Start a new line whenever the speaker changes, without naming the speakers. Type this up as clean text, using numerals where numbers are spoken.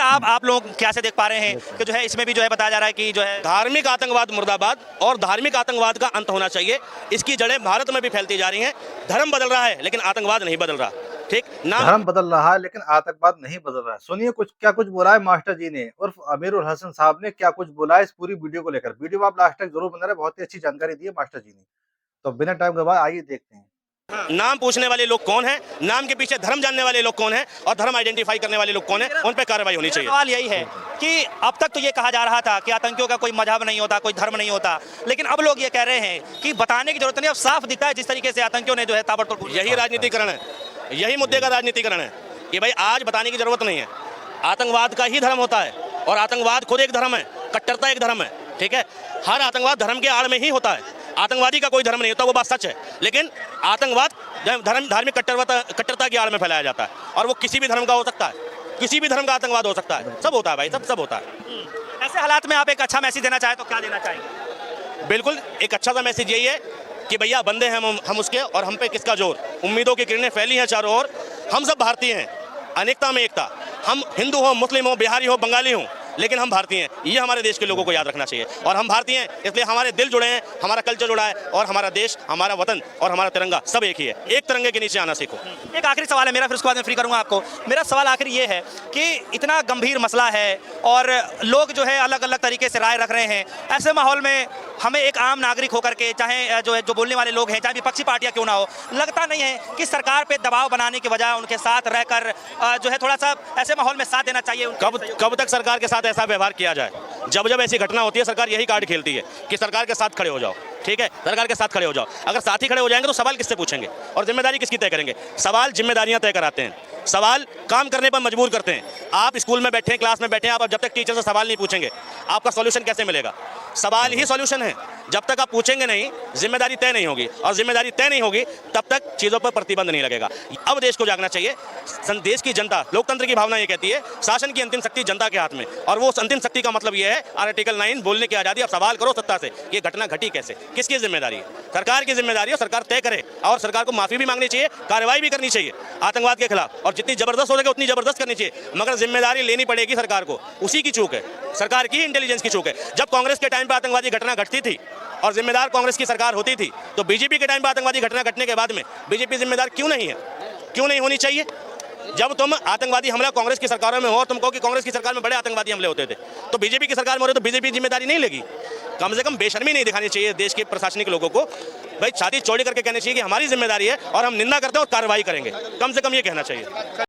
आप लोग क्या से देख पा रहे हैं कि जो है इसमें भी जो है बताया जा रहा है कि जो है
धार्मिक आतंकवाद मुर्दाबाद और धार्मिक आतंकवाद का अंत होना चाहिए। इसकी जड़ें भारत में भी फैलती जा रही हैं। धर्म बदल रहा है लेकिन आतंकवाद नहीं बदल रहा। ठीक ना,
धर्म बदल रहा है लेकिन आतंकवाद नहीं बदल रहा है। सुनिए क्या कुछ बोला है मास्टर जी ने उर्फ अमीरुल हसन साहब ने, क्या कुछ बोला है इस पूरी वीडियो को लेकर। वीडियो आप लास्ट तक जरूर बना रहे, बहुत ही अच्छी जानकारी दी है मास्टर जी ने। तो बिना टाइम गवाए आइए देखते हैं।
नाम पूछने वाले लोग कौन हैं, नाम के पीछे धर्म जानने वाले लोग कौन हैं और धर्म आइडेंटिफाई करने वाले लोग कौन हैं, उन पे कार्रवाई होनी चाहिए।
सवाल यही है कि अब तक तो ये कहा जा रहा था कि आतंकियों का कोई मजहब नहीं होता, कोई धर्म नहीं होता, लेकिन अब लोग ये कह रहे हैं कि बताने की जरूरत नहीं, अब साफ दिखता है जिस तरीके से आतंकियों ने जो है ताबड़तोड़।
यही राजनीतिकरण है, यही मुद्दे का राजनीतिकरण है कि भाई आज बताने की जरूरत नहीं है। आतंकवाद का ही धर्म होता है और आतंकवाद खुद एक धर्म है, कट्टरता एक धर्म है। ठीक है, हर आतंकवाद धर्म के आड़ में ही होता है। आतंकवादी का कोई धर्म नहीं होता, वो बात सच है, लेकिन आतंकवाद धार्मिक कट्टरता की आड़ में फैलाया जाता है और वो किसी भी धर्म का हो सकता है, किसी भी धर्म का आतंकवाद हो सकता है। सब होता है भाई, सब होता है।
ऐसे हालात में आप एक अच्छा मैसेज देना चाहें तो क्या देना चाहेंगे?
बिल्कुल एक अच्छा सा मैसेज यही है कि भैया बंदे हैं हम उसके, और हम पे किसका जोर। उम्मीदों की किरणें फैली हैं चारों ओर। हम सब भारतीय हैं, अनेकता में एकता। हम हिंदू हो, मुस्लिम हो, बिहारी हो, बंगाली हो, लेकिन हम भारतीय हैं। ये हमारे देश के लोगों को याद रखना चाहिए। और हम भारतीय हैं इसलिए हमारे दिल जुड़े हैं, हमारा कल्चर जुड़ा है और हमारा देश, हमारा वतन और हमारा तिरंगा सब एक ही है। एक तिरंगे के नीचे आना सीखो।
एक आखिरी सवाल है मेरा, फिर उसके बाद मैं फ्री करूंगा आपको। मेरा सवाल आखिर ये है कि इतना गंभीर मसला है और लोग जो है अलग अलग तरीके से राय रख रहे हैं। ऐसे माहौल में हमें एक आम नागरिक होकर के, चाहे जो बोलने वाले लोग हैं, चाहे विपक्षी पार्टियां क्यों ना हो, लगता नहीं है कि सरकार पे दबाव बनाने की बजाय उनके साथ रहकर जो है थोड़ा सा ऐसे माहौल में साथ देना चाहिए।
कब तक सरकार के साथ ऐसा व्यवहार किया जाए? जब जब ऐसी घटना होती है सरकार यही कार्ड खेलती है कि सरकार के साथ खड़े हो जाओ। ठीक है, सरकार के साथ खड़े हो जाओ। अगर साथ ही खड़े हो जाएंगे तो सवाल किससे पूछेंगे और जिम्मेदारी किसकी तय करेंगे? सवाल जिम्मेदारियां तय कराते हैं, सवाल काम करने पर मजबूर करते हैं। आप स्कूल में बैठे, क्लास में बैठे, आप जब तक टीचर से सवाल नहीं पूछेंगे आपका सॉल्यूशन कैसे मिलेगा? सवाल ही सॉल्यूशन है। जब तक आप पूछेंगे नहीं, जिम्मेदारी तय नहीं होगी, और जिम्मेदारी तय नहीं होगी तब तक चीज़ों पर प्रतिबंध नहीं लगेगा। अब देश को जागना चाहिए। देश की जनता, लोकतंत्र की भावना ये कहती है शासन की अंतिम शक्ति जनता के हाथ में, और वो अंतिम शक्ति का मतलब ये है आर्टिकल 9 बोलने की आज़ादी। अब सवाल करो सत्ता से, ये घटना घटी कैसे, किसकी जिम्मेदारी है? सरकार की जिम्मेदारी है, सरकार तय करे और सरकार को माफी भी मांगनी चाहिए, कार्रवाई भी करनी चाहिए आतंकवाद के खिलाफ, और जितनी जबरदस्त हो सके उतनी जबरदस्त करनी चाहिए, मगर जिम्मेदारी लेनी पड़ेगी सरकार को। उसी की चूक है, सरकार की इंटेलिजेंस की चूक है। जब कांग्रेस के टाइम पर आतंकवादी घटना घटती थी और जिम्मेदार कांग्रेस की सरकार होती थी, तो बीजेपी के टाइम पर आतंकवादी घटना घटने के बाद में बीजेपी जिम्मेदार क्यों नहीं है? क्यों नहीं होनी चाहिए? जब तुम आतंकवादी हमला कांग्रेस की सरकारों में हो, तुम कहो कि कांग्रेस की सरकार में बड़े आतंकवादी हमले होते थे, तो बीजेपी की सरकार में हो रहे तो बीजेपी जिम्मेदारी नहीं लेगी? कम से कम बेशर्मी नहीं दिखानी चाहिए देश के प्रशासनिक लोगों को। भाई छाती चौड़ी करके कहना चाहिए कि हमारी जिम्मेदारी है और हम निंदा करते हैं और कार्रवाई करेंगे, कम से कम ये कहना चाहिए।